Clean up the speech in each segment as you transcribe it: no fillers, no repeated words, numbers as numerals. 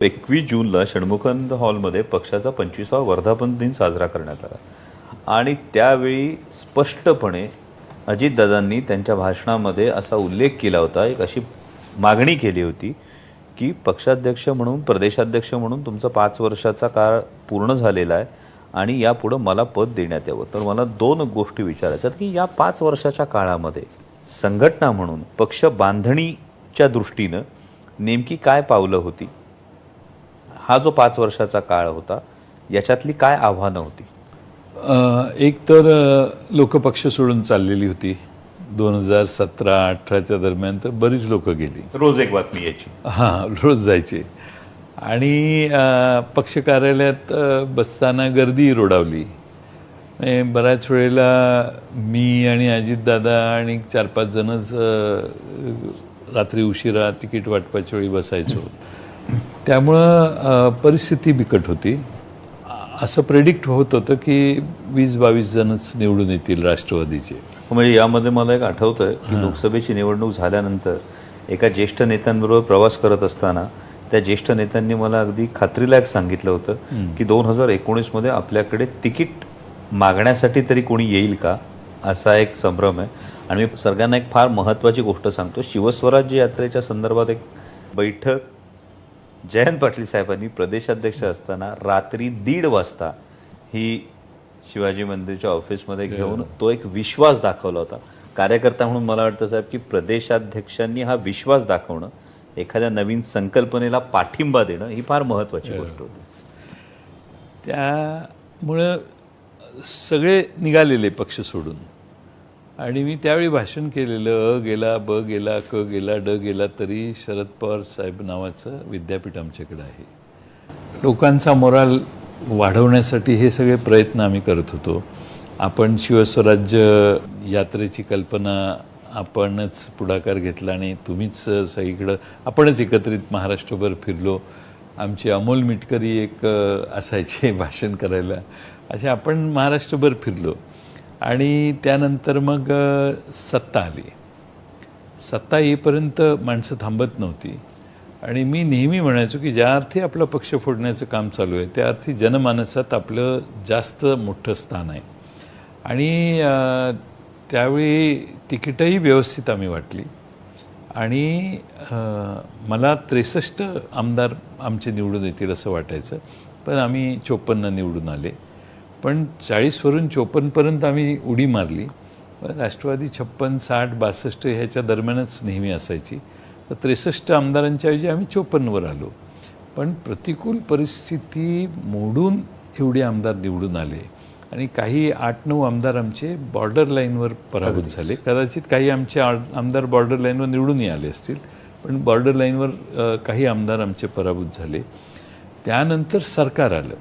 21 जूनला षण्मुखानंद हॉलमध्ये पक्षाचा 25वा वर्धापन दिन साजरा करण्यात आला आणि त्यावेळी स्पष्टपणे अजितदादांनी त्यांच्या भाषणामध्ये असा उल्लेख केला होता, एक अशी मागणी केली होती की पक्षाध्यक्ष म्हणून, प्रदेशाध्यक्ष म्हणून तुमचा 5 वर्षाचा काळ पूर्ण झालेला आहे आणि यापुढे मला पद देण्यात यावं. तर मला दोन गोष्टी विचारायच्यात की या 5 वर्षाच्या काळामध्ये संघटना म्हणून पक्ष बांधणीच्या दृष्टीनं नेमकी काय पावलं होती, हा जो 5 वर्षाचा काळ होता याच्यातली काय आव्हानं होती? एक तर लोक पक्ष सोडून चाललेली होती 2017-18च्या दरम्यान. तर बरीच लोक गेली, रोज एक बातमी यायची. रोज जायचे आणि पक्ष कार्यालयात बसताना गर्दी रोडावली. बऱ्याच वेळेला मी आणि अजितदादा आणि 4-5 जणच रात्री उशिरा तिकीट वाटपाच्या वेळी बसायचो. त्यामुळं परिस्थिती बिकट होती. असं प्रेडिक्ट होत होतं की 20-22 जणच निवडून येतील राष्ट्रवादीचे. म्हणजे यामध्ये मला एक आठवतंय की लोकसभेची निवडणूक झाल्यानंतर एका ज्येष्ठ नेत्यांबरोबर प्रवास करत असताना त्या ज्येष्ठ नेत्यांनी मला अगदी खात्रीलायक सांगितलं होतं की 2019 मध्ये आपल्याकडे तिकीट मागण्यासाठी तरी कोणी येईल का, असा एक संभ्रम आहे. आणि मी सगळ्यांना एक फार महत्त्वाची गोष्ट सांगतो. शिवस्वराज्य यात्रेच्या संदर्भात एक बैठक जयंत पाटील साहेबांनी प्रदेशाध्यक्ष असताना रात्री 1:30 वाजता ही शिवाजी मंदिरच्या ऑफिसमध्ये घेऊन तो एक विश्वास दाखवला होता. कार्यकर्ता म्हणून मला वाटतं साहेब की प्रदेशाध्यक्षांनी हा विश्वास दाखवणं, एखाद्या नवीन संकल्पनेला पाठिंबा देणं ही फार महत्त्वाची गोष्ट होती. त्यामुळं सगळे निघालेले पक्ष सोडून. आणि मी त्यावेळी भाषण केलेलं, अ गेला, ब गेला, क गेला, ड गेला तरी शरद पवार साहेब नावाचं विद्यापीठ आमच्याकडे आहे. लोकांचा मोराल वाढवण्यासाठी हे सगळे प्रयत्न आम्ही करत होतो. आपण शिवस्वराज्य यात्रेची कल्पना आपणच पुढाकार घेतला आणि तुम्हीच सगळीकडं आपणच एकत्रित महाराष्ट्रभर फिरलो. आमचे अमोल मिटकरी एक असायचे भाषण करायला, असे आपण महाराष्ट्रभर फिरलो. आणि त्यानंतर मग सत्ता आली. सत्ता येईपर्यंत माणसं थांबत नव्हती. आणि मी नेहमी म्हणायचो की ज्या अर्थी आपला पक्ष फोडण्याचं काम चालू आहे त्या अर्थी जनमानसात आपलं जास्त मोठं स्थान आहे. आणि त्यावेळी तिकीटही व्यवस्थित आम्ही वाटली. आणि मला 63 आमदार आमचे निवडून येतील असं वाटायचं, पण आम्ही 54 निवडून आले. पण 40वरून 54पर्यंत आम्ही उडी मारली. राष्ट्रवादी 56, 60, 62 ह्याच्या दरम्यानच नेहमी असायची. तर 63 आमदारांच्या ऐवजी आम्ही 54वर आलो. पण प्रतिकूल परिस्थिती मोडून एवढे आमदार निवडून आले. आणि काही 8-9 आमदार आमचे बॉर्डर लाईनवर पराभूत झाले. कदाचित काही आमचे आमदार बॉर्डर लाईनवर निवडूनही आले असतील, पण बॉर्डर लाईनवर काही आमदार आमचे पराभूत झाले. त्यानंतर सरकार आलं.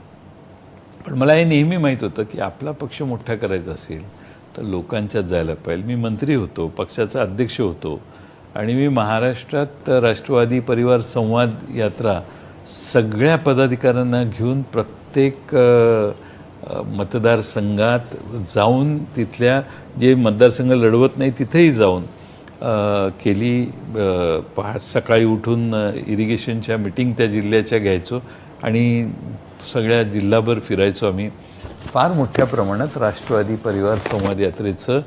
पण मला हे नेहमी माहीत होतं की आपला पक्ष मोठा करायचा असेल तर लोकांच्यात जायला पाहिजे. मी मंत्री होतो, पक्षाचा अध्यक्ष होतो आणि मी महाराष्ट्रात राष्ट्रवादी परिवार संवाद यात्रा सगळ्या पदाधिकाऱ्यांना घेऊन प्रत्येक मतदारसंघात जाऊन, तिथल्या जे मतदारसंघ लढवत नाही तिथेही जाऊन केली. सकाळी उठून इरिगेशनच्या मिटिंग त्या जिल्ह्याच्या घ्यायचो आणि सगळ्या जिल्हाभर फिरायचो आम्ही. फार मोठ्या प्रमाणात राष्ट्रवादी परिवार संवाद यात्रेचं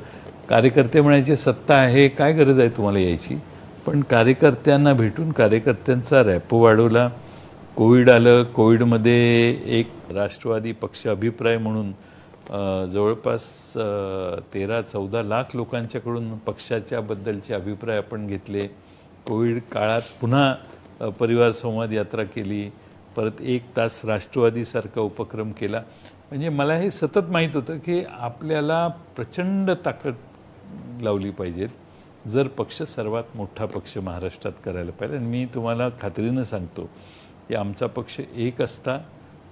कार्यकर्ते म्हणायचे, सत्ता आहे, काय गरज आहे तुम्हाला यायची. पण कार्यकर्त्यांना भेटून कार्यकर्त्यांचा रॅपो वाढवला. कोविड आलं. कोविडमध्ये एक राष्ट्रवादी पक्ष अभिप्राय म्हणून जवळपास 13-14 लाख लोकांच्याकडून पक्षाच्याबद्दलचे अभिप्राय आपण घेतले. कोविड काळात पुन्हा परिवार संवाद यात्रा केली. परत 1 तास राष्ट्रवादीसारखा उपक्रम केला. म्हणजे मला हे सतत माहीत होतं की आपल्याला प्रचंड ताकद लावली पाहिजे जर पक्ष सर्वात मोठा पक्ष महाराष्ट्रात करायला पाहिजे. आणि मी तुम्हाला खात्रीनं सांगतो की आमचा पक्ष एक असता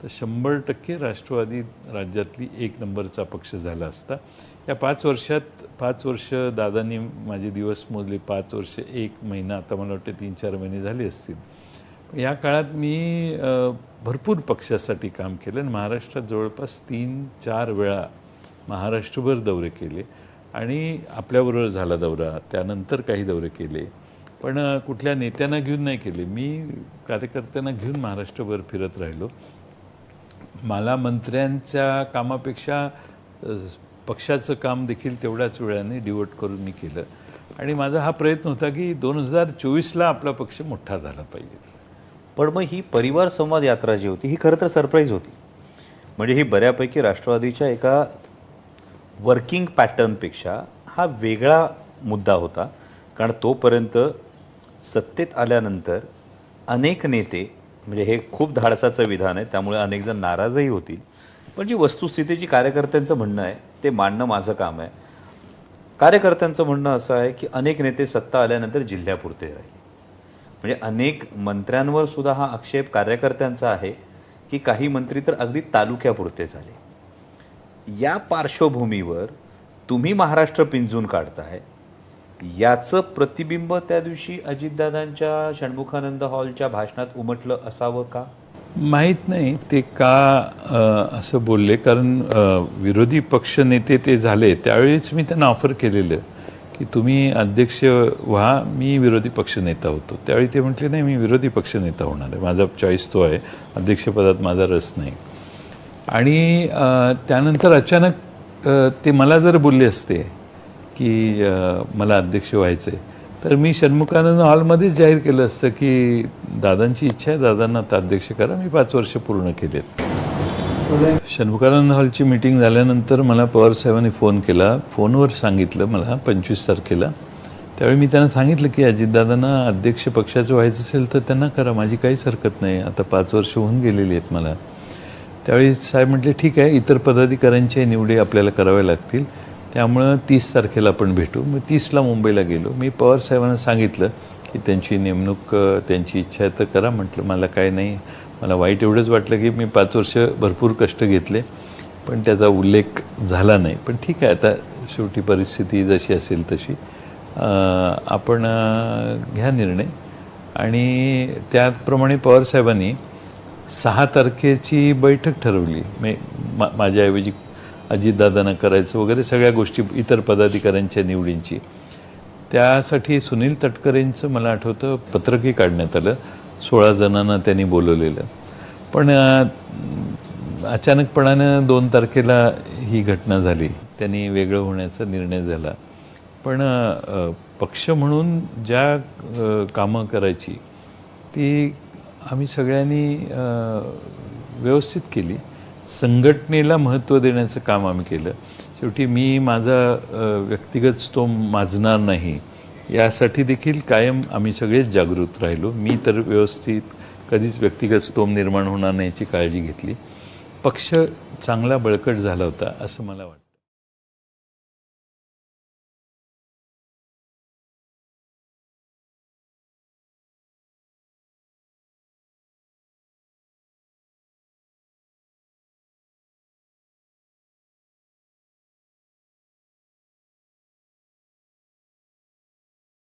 तर 100% राष्ट्रवादी राज्यातली 1 नंबरचा पक्ष झाला असता. या 5 वर्षात 5 वर्ष दादांनी माझे दिवस मोजले. 5 वर्ष 1 महिना, आता मला वाटतं 3-4 महिने झाले असतील. या काळात मी भरपूर पक्षासाठी काम केलं आणि महाराष्ट्रात जवळपास 3-4 वेळा महाराष्ट्रभर दौरे केले. आणि आपल्याबरोबर झाला दौरा, त्यानंतर काही दौरे केले. पण कुठल्या नेत्यांना घेऊन नाही केले. मी कार्यकर्त्यांना घेऊन महाराष्ट्रभर फिरत राहिलो. मला मंत्र्यांच्या कामापेक्षा पक्षाचं काम देखील तेवढ्याच वेळाने डिवोट करून मी केलं. आणि माझा हा प्रयत्न होता की 2024ला आपला पक्ष मोठा झाला पाहिजे. पण मग ही परिवार संवाद यात्रा जी होती ही खरं तर सरप्राईज होती. म्हणजे ही बऱ्यापैकी राष्ट्रवादीच्या एका वर्किंग पॅटर्नपेक्षा हा वेगळा मुद्दा होता. कारण तोपर्यंत सत्तेत आल्यानंतर अनेक नेते, म्हणजे हे खूप धाडसाचं विधान आहे त्यामुळे अनेक जण नाराजही होतील, पण जी वस्तुस्थितीची कार्यकर्त्यांचं म्हणणं आहे ते मांडणं माझं काम आहे. कार्यकर्त्यांचं म्हणणं असं आहे की अनेक नेते सत्ता आल्यानंतर जिल्ह्यापुरते राहिले. म्हणजे अनेक मंत्र्यांवर सुद्धा हा आक्षेप कार्यकर्त्यांचा आहे की काही मंत्री तर अगदी तालुक्यापुरते झाले. या पार्श्वभूमीवर तुम्ही महाराष्ट्र पिंजून काढताय, याचं प्रतिबिंब त्या दिवशी अजितदादांच्या षण्मुखानंद हॉलच्या भाषणात उमटलं असावं का? माहीत नाही ते का असं बोलले. कारण विरोधी पक्ष नेते ते झाले त्यावेळीच मी त्यांना ऑफर केलेलं की तुम्ही अध्यक्ष व्हा, मी विरोधी पक्ष नेता होतो. त्यावेळी ते म्हटले नाही, मी विरोधी पक्ष नेता होणार आहे, माझा चॉईस तो आहे, अध्यक्षपदात माझा रस नाही. आणि त्यानंतर अचानक ते मला जर बोलले असते की मला अध्यक्ष व्हायचं आहे, तर मी षण्मुखानंद हॉलमध्येच जाहीर केलं असतं की दादांची इच्छा आहे, दादांना आता अध्यक्ष करा. मी 5 वर्ष पूर्ण केलेत. षण्मुखानंद हॉलची मीटिंग झाल्यानंतर मला पवारसाहेबांनी फोन केला. फोनवर सांगितलं मला 25 तारखेला. त्यावेळी मी त्यांना सांगितलं की अजितदादांना अध्यक्ष पक्षाचं व्हायचं असेल तर त्यांना करा, माझी काहीच हरकत नाही, आता 5 वर्ष होऊन गेलेली आहेत मला. त्यावेळी साहेब म्हटले ठीक आहे, इतर पदाधिकाऱ्यांच्या निवडी आपल्याला कराव्या लागतील, त्यामुळं 30 तारखेला आपण भेटू. मग 30ला मुंबईला गेलो. मी पवारसाहेबांना सांगितलं की त्यांची नेमणूक त्यांची इच्छा आहे तर करा. म्हटलं मला काय नाही, मला वाईट एवढंच वाटलं की मी 5 वर्ष भरपूर कष्ट घेतले पण त्याचा उल्लेख झाला नाही. पण ठीक आहे, आता शेवटी परिस्थिती जशी असेल तशी आपण घ्या निर्णय. आणि त्याप्रमाणे पवारसाहेबांनी 6 तारखेची बैठक ठरवली. माझ्याऐवजी अजितदादांना करायचं वगैरे सगळ्या गोष्टी, इतर पदाधिकाऱ्यांच्या निवडींची. त्यासाठी सुनील तटकरेंचं मला आठवतं पत्रकही काढण्यात आलं. 16 जणांना त्यांनी बोलवलेलं. पण अचानकपणानं 2 तारखेला ही घटना झाली. त्यांनी वेगळं होण्याचा निर्णय झाला. पण पक्ष म्हणून ज्या कामं करायची ती आम्ही सगळ्यांनी व्यवस्थित केली. संघटनेला महत्त्व देण्याचं काम आम्ही केलं. शेवटी मी माझा व्यक्तिगत स्तोम माजणार नाही यासाठी देखील कायम आम्ही सगळेच जागृत राहिलो. मी तर व्यवस्थित कधीच व्यक्तिगत स्तोम निर्माण होणार नाही याची काळजी घेतली. पक्ष चांगला बळकट झाला होता असं मला वाटतं.